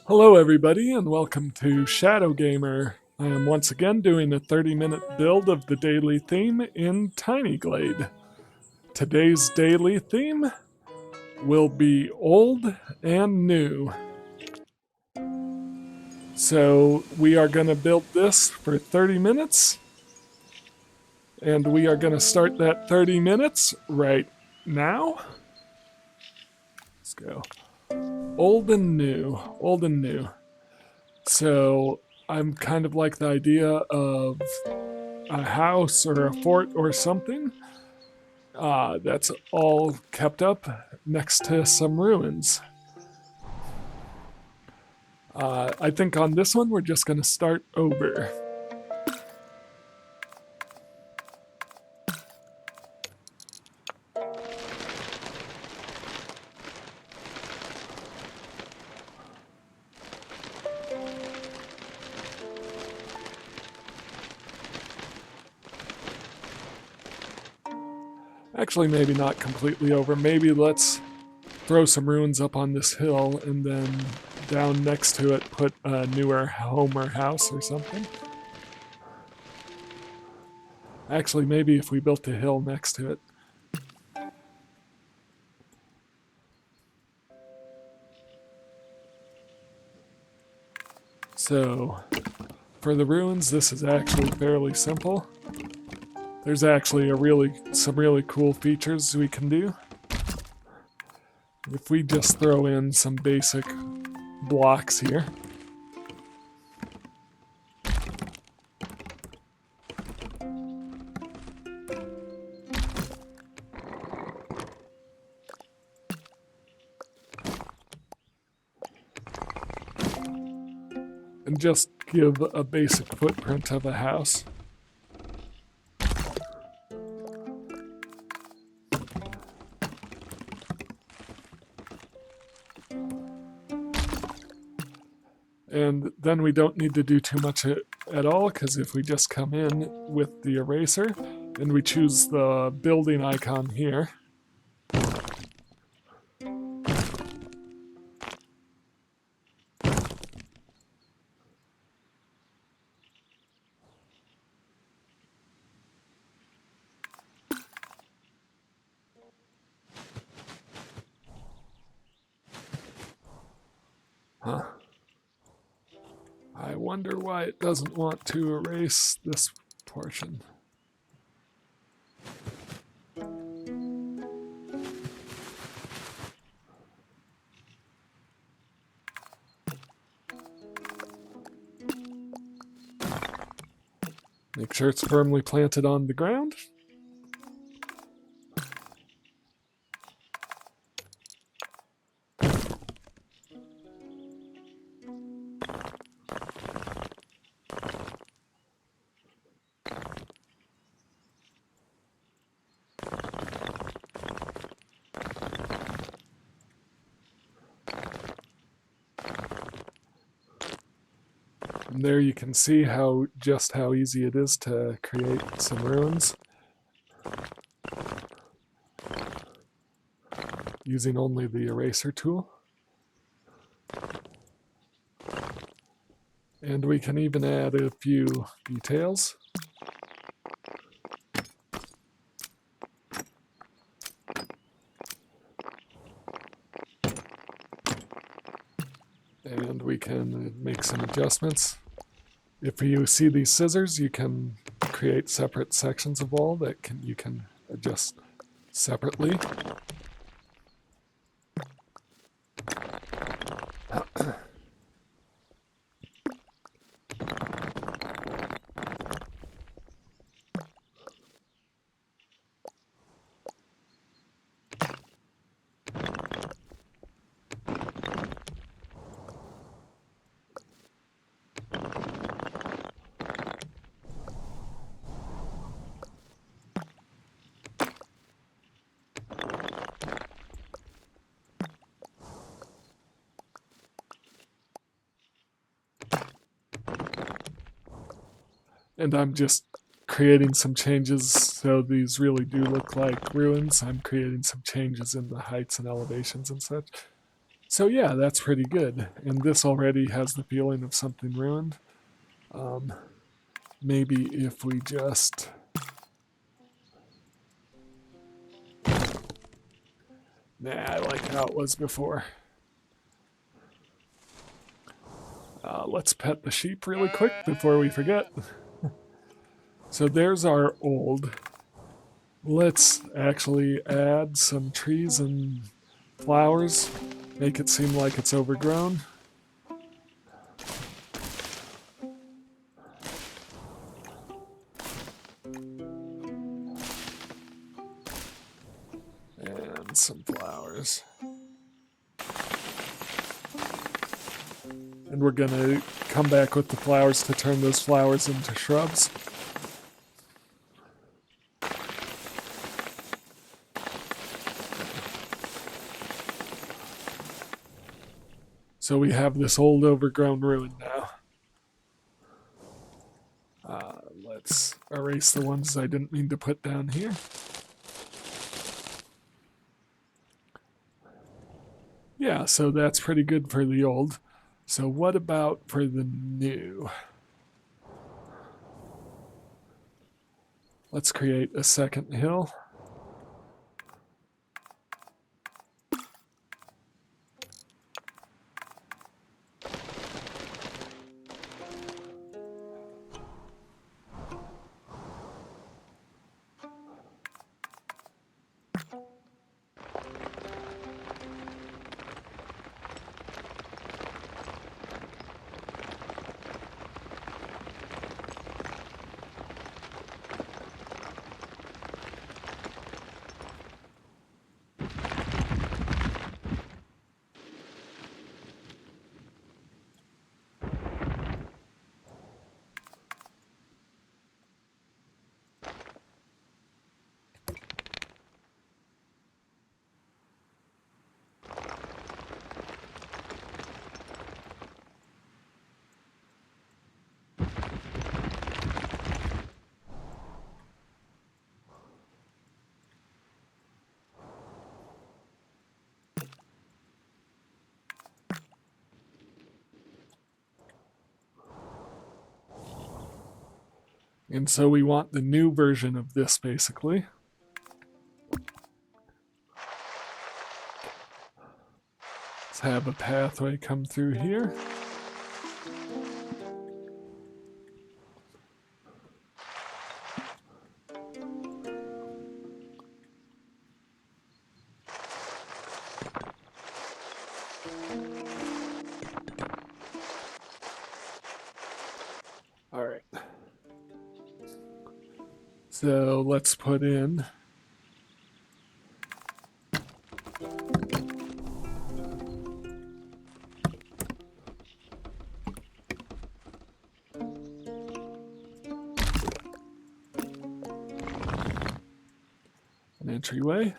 Hello, everybody, and welcome to Shadow Gamer. I am once again doing a 30-minute build of the daily theme in Tiny Glade. Today's daily theme will be old and new. So, we are going to build this for 30 minutes, and we are going to start that 30 minutes right now. Let's go. Old and new, old and new. So, I'm kind of like the idea of a house or a fort or something that's all kept up next to some ruins. I think on this one we're just going to start over. Actually, maybe not completely over. Maybe let's throw some ruins up on this hill and then down next to it put a newer home or house or something. Actually, maybe if we built a hill next to it. So, for the ruins, this is actually fairly simple. There's actually some really cool features we can do. If we just throw in some basic blocks here. And just give a basic footprint of a house. And then we don't need to do too much at all, because if we just come in with the eraser and we choose the building icon here, I wonder why it doesn't want to erase this portion. Make sure it's firmly planted on the ground. And there you can see just how easy it is to create some ruins using only the eraser tool. And we can even add a few details. And we can make some adjustments. If you see these scissors, you can create separate sections of wall that you can adjust separately. And I'm just creating some changes so these really do look like ruins. I'm creating some changes in the heights and elevations and such. So yeah, that's pretty good. And this already has the feeling of something ruined. Maybe if we just... Nah, I like how it was before. Let's pet the sheep really quick before we forget. So there's our old. Let's actually add some trees and flowers. Make it seem like it's overgrown. And some flowers. And we're gonna come back with the flowers to turn those flowers into shrubs. So we have this old overgrown ruin now. Let's erase the ones I didn't mean to put down here. Yeah, so that's pretty good for the old. So what about for the new? Let's create a second hill. And so we want the new version of this, basically. Let's have a pathway come through here. All right. So let's put in an entryway.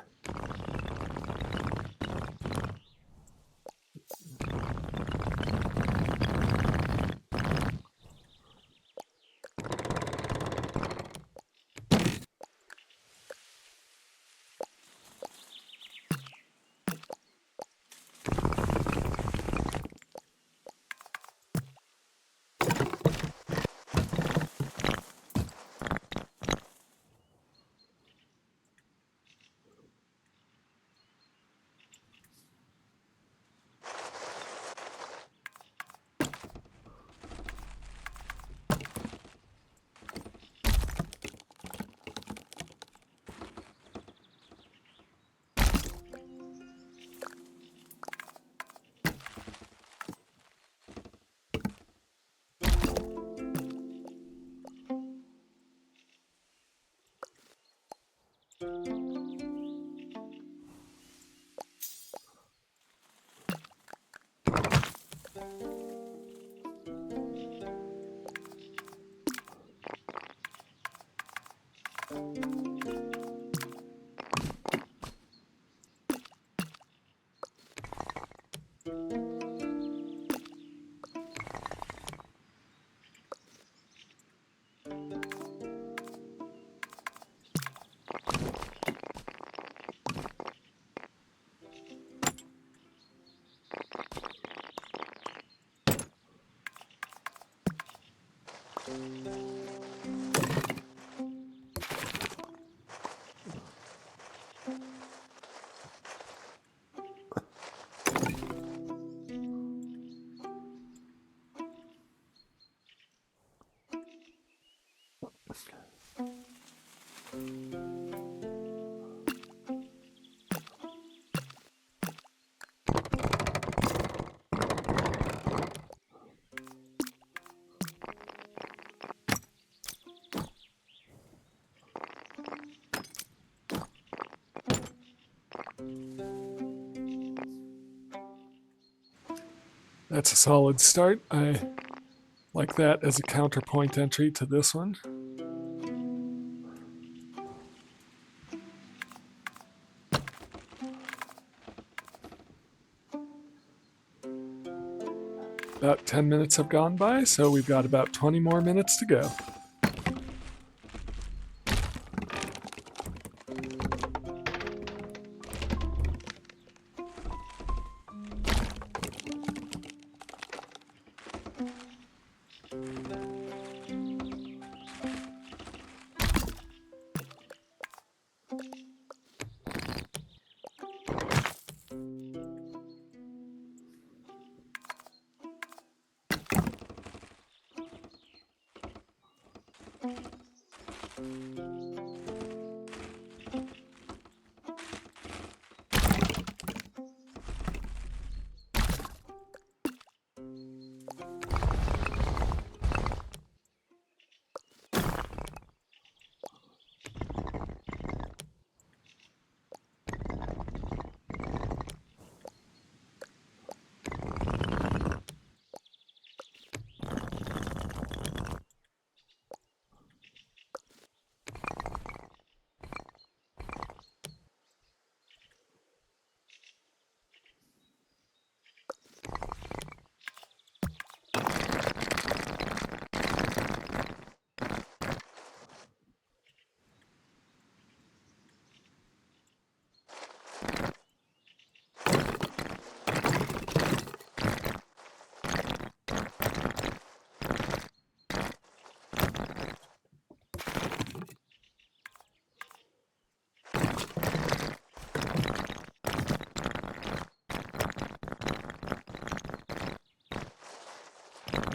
That's a solid start. I like that as a counterpoint entry to this one. About 10 minutes have gone by, so we've got about 20 more minutes to go.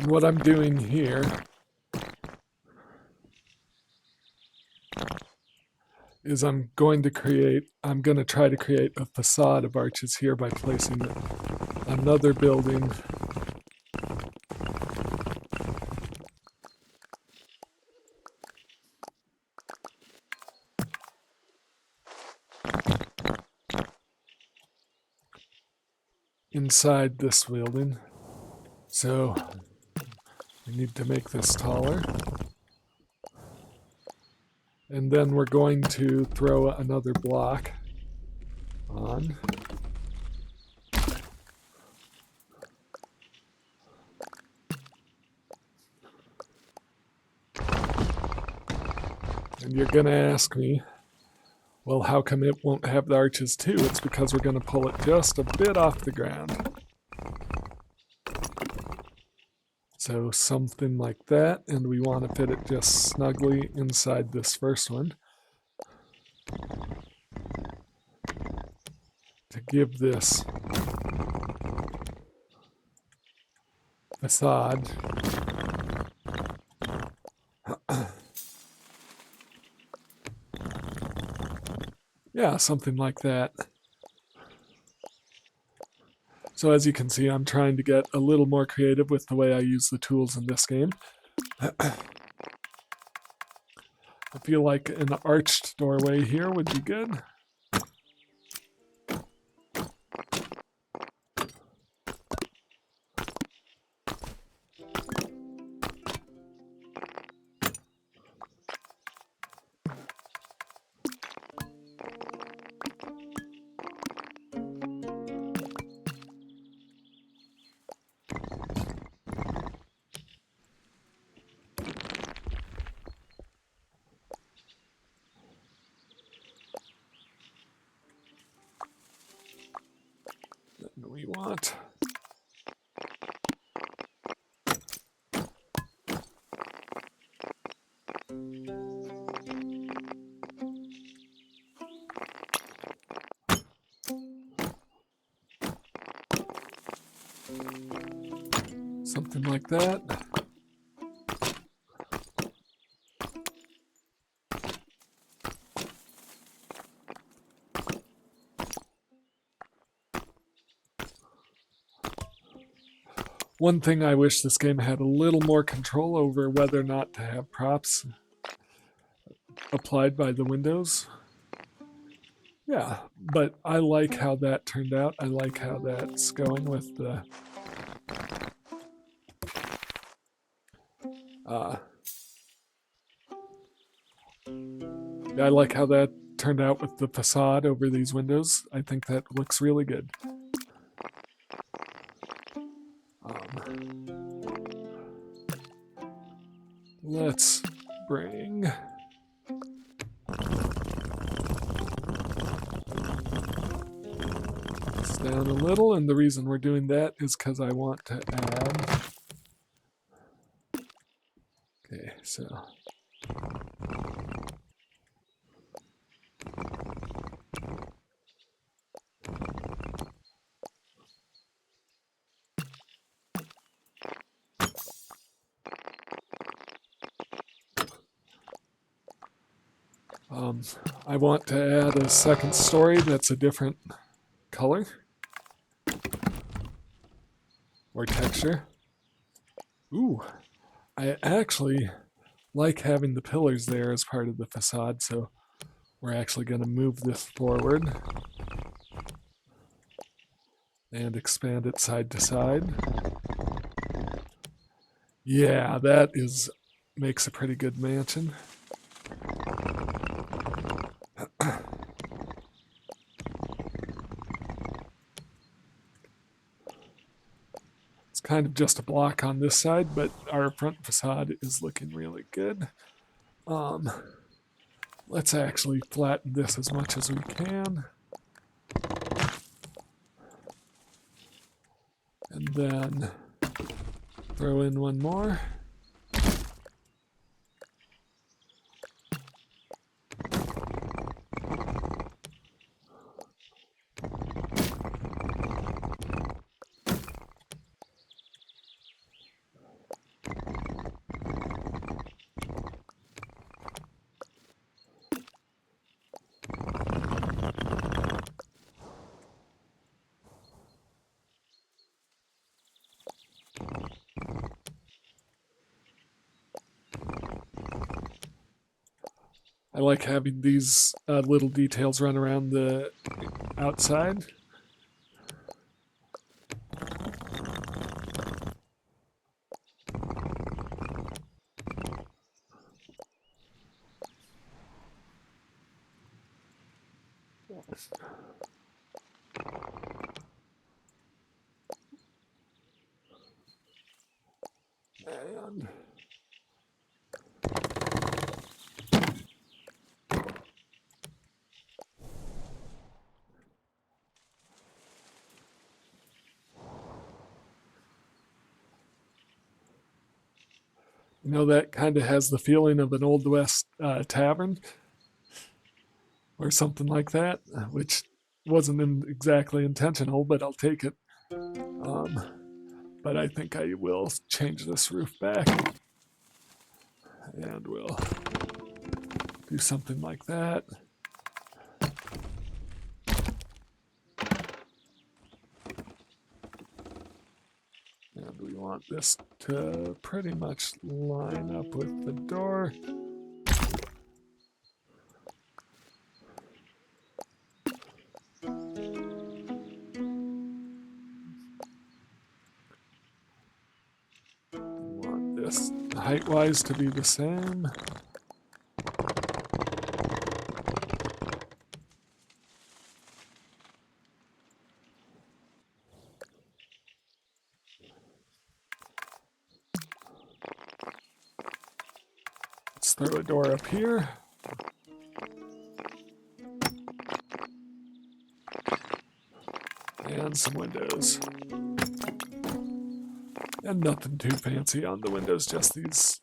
And what I'm doing here is I'm going to try to create a facade of arches here by placing another building inside this building. So we need to make this taller. And then we're going to throw another block on. And you're going to ask me, well, how come it won't have the arches too? It's because we're going to pull it just a bit off the ground. So something like that, and we want to fit it just snugly inside this first one to give this facade yeah, something like that. So as you can see, I'm trying to get a little more creative with the way I use the tools in this game. I feel like an arched doorway here would be good. Then we want something like that. One thing I wish this game had a little more control over whether or not to have props applied by the windows. Yeah, but I like how that turned out. I like how that's going with the I like how that turned out with the facade over these windows. I think that looks really good. Let's bring this down a little, and the reason we're doing that is because I want to add. Okay, so. I want to add a second story that's a different color or texture. Ooh, I actually like having the pillars there as part of the facade, so we're actually going to move this forward and expand it side to side. Yeah, that makes a pretty good mansion. It's kind of just a block on this side, but our front facade is looking really good. Let's actually flatten this as much as we can. And then throw in one more. I like having these little details run around the outside. And you know, that kind of has the feeling of an Old West tavern or something like that, which wasn't exactly intentional, but I'll take it. But I think I will change this roof back, and we'll do something like that. And we want this to pretty much line up with the door. We want this height-wise to be the same. Let's throw a door up here. And some windows. And nothing too fancy on the windows, just these.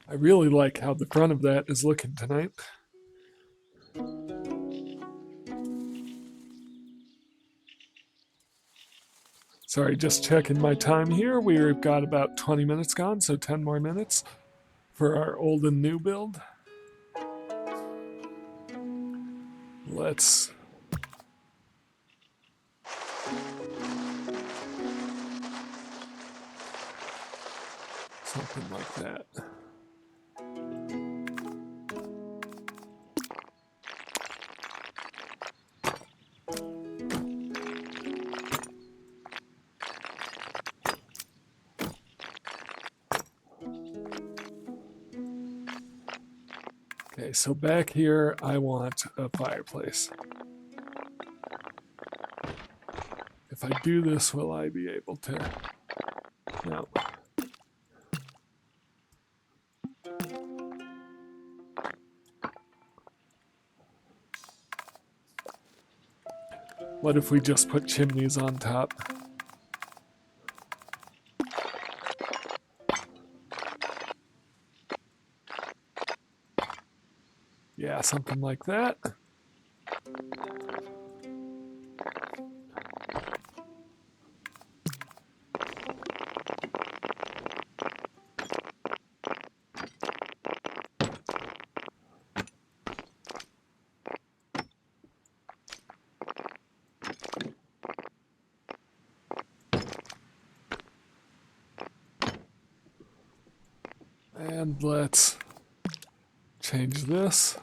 I really like how the front of that is looking tonight. Sorry, just checking my time here. We've got about 20 minutes gone, so 10 more minutes for our old and new build. Let's something like that. Okay, so back here I want a fireplace. If I do this, will I be able to? No. What if we just put chimneys on top? Yeah, something like that. And let's change this.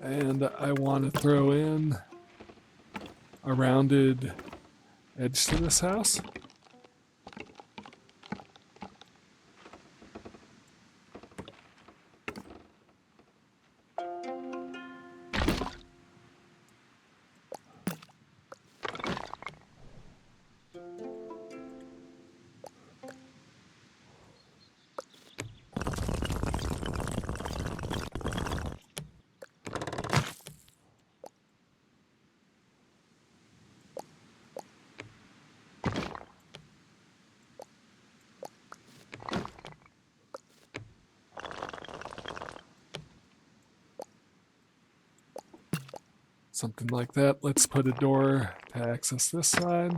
And I want to throw in a rounded edge to this house. Something like that. Let's put a door to access this side.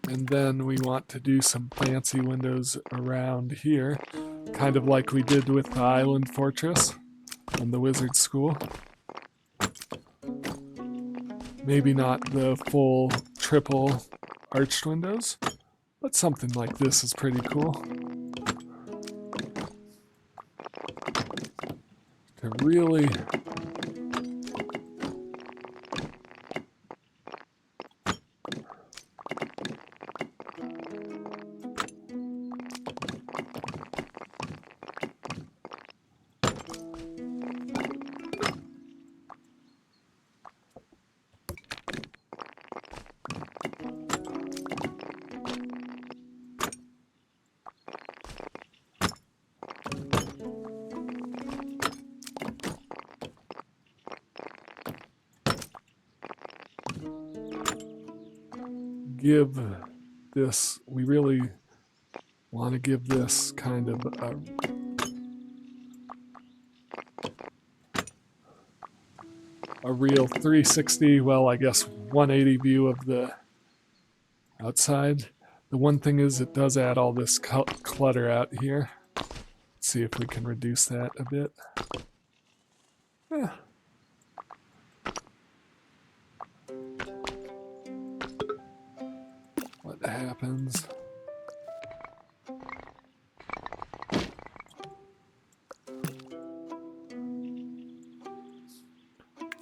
And then we want to do some fancy windows around here, kind of like we did with the Island Fortress and the Wizard School. Maybe not the full triple arched windows, but something like this is pretty cool. To really give this, we really Want to give this kind of a real 360, well, I guess 180 view of the outside. The one thing is it does add all this clutter out here. Let's see if we can reduce that a bit. Yeah. What happens?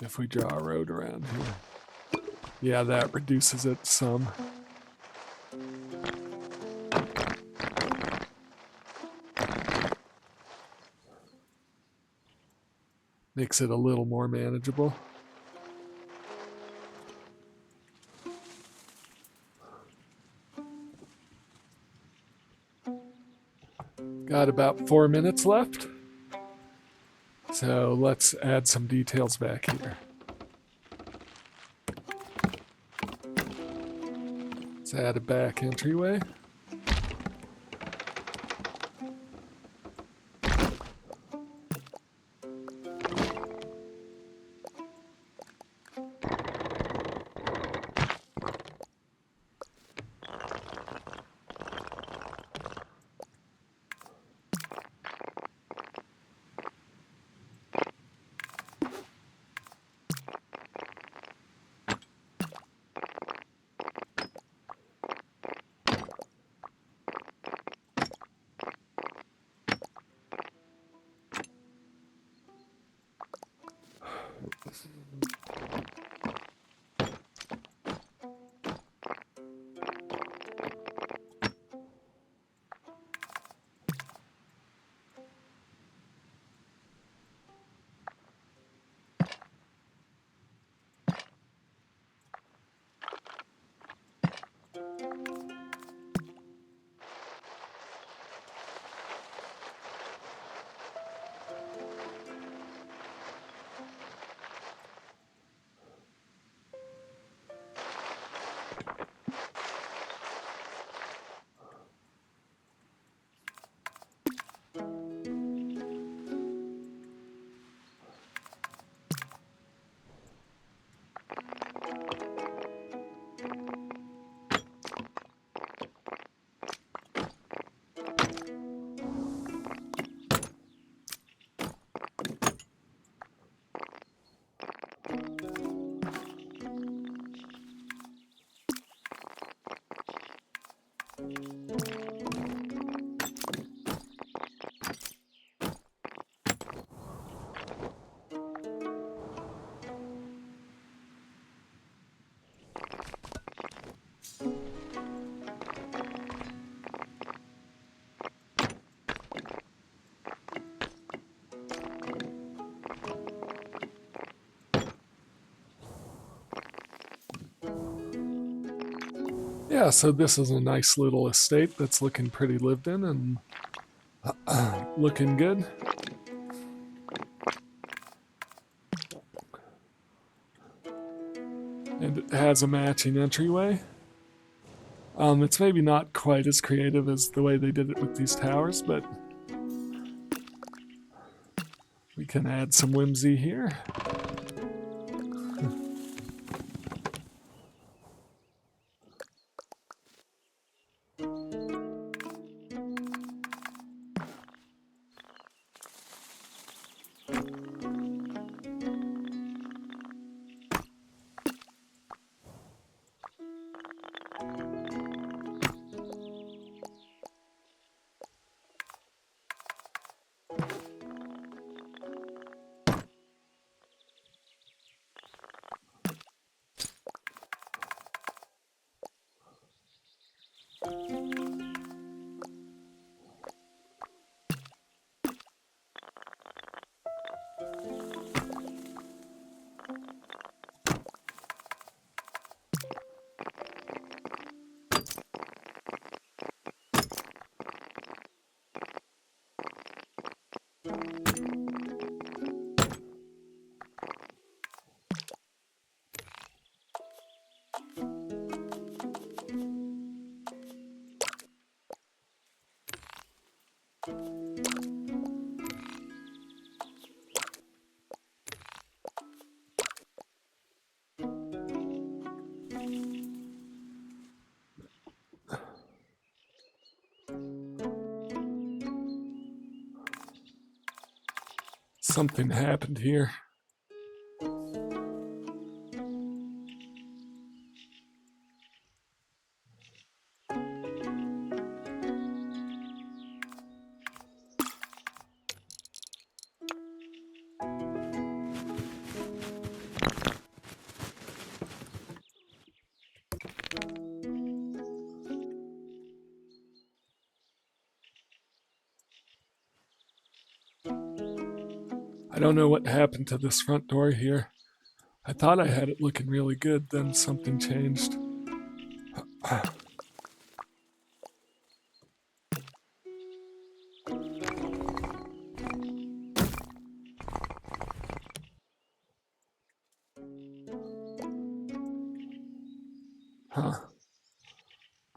If we draw a road around here. Yeah, that reduces it some. Makes it a little more manageable. Got about 4 minutes left. So let's add some details back here. Let's add a back entryway. Yeah, so this is a nice little estate that's looking pretty lived in and looking good. And it has a matching entryway. It's maybe not quite as creative as the way they did it with these towers, but we can add some whimsy here. Something happened here. I don't know what happened to this front door here. I thought I had it looking really good, then something changed. Huh.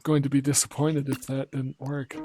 Going to be disappointed if that didn't work.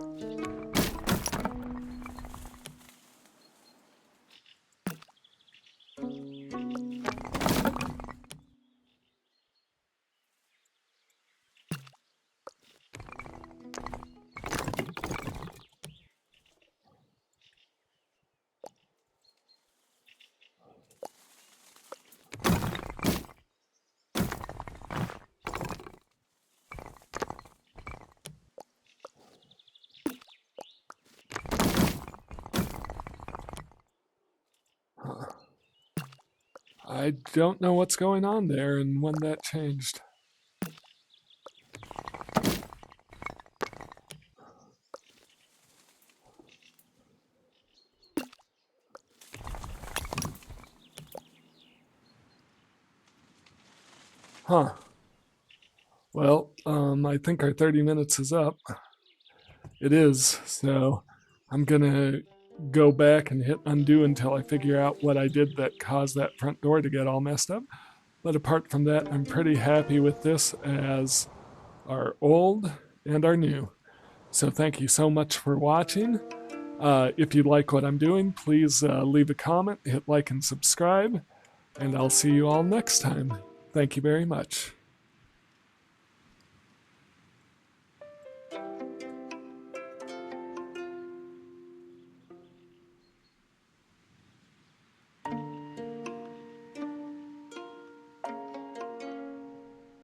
I don't know what's going on there and when that changed. Huh. Well, I think our 30 minutes is up. It is, so I'm gonna go back and hit undo until I figure out what I did that caused that front door to get all messed up. But apart from that, I'm pretty happy with this as our old and our new. So thank you so much for watching. If you like what I'm doing, please leave a comment, hit like and subscribe, and I'll see you all next time. Thank you very much.